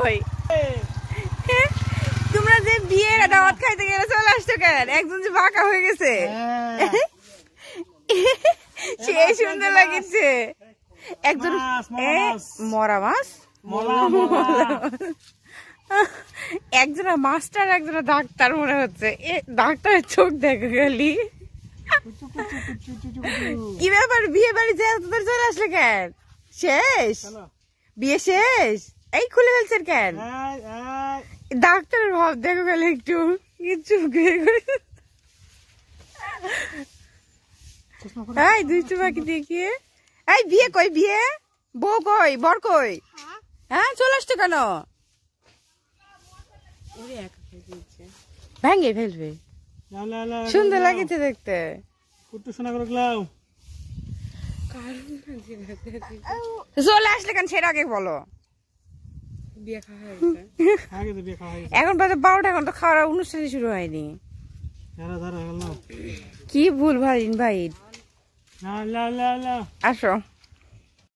কই? তোমরা যে বিয়ের দাওয়াত খাইতে গেলে চলে আসছো কেন? একজন যে বাঁকা হয়ে গেছে, সে সুন্দর লাগছে। একজন মরা মাছ, একজনা মাস্টার, একজনা ডাক্তার মনে হচ্ছে। ডাক্তারের চোখ দেখে গেলি। কি ব্যাপার, বিয়ে বাড়ি যে তোদের চলে আসলে কেন? শেষ বিয়ে শেষ, এই খুলে ফেলছেন কেন? ডাক্তারের ভাব দেখো গেলে একটু কিছু। এই দুইটা বাকি দেখিয়ে, এই বিয়ে কই? বিয়ে বউ কই? বর কই? হ্যাঁ চলে আসছো কেন? ভেঙে ফেলবে, সুন্দর লাগছে দেখতে। চলে আসলে কেন সেটা আগে বলো। এখন বাজে 12টা, এখন তো খাওয়ার অনুষ্ঠানই শুরু হয়নি। কি ভুল ভাই ভাই, আসো।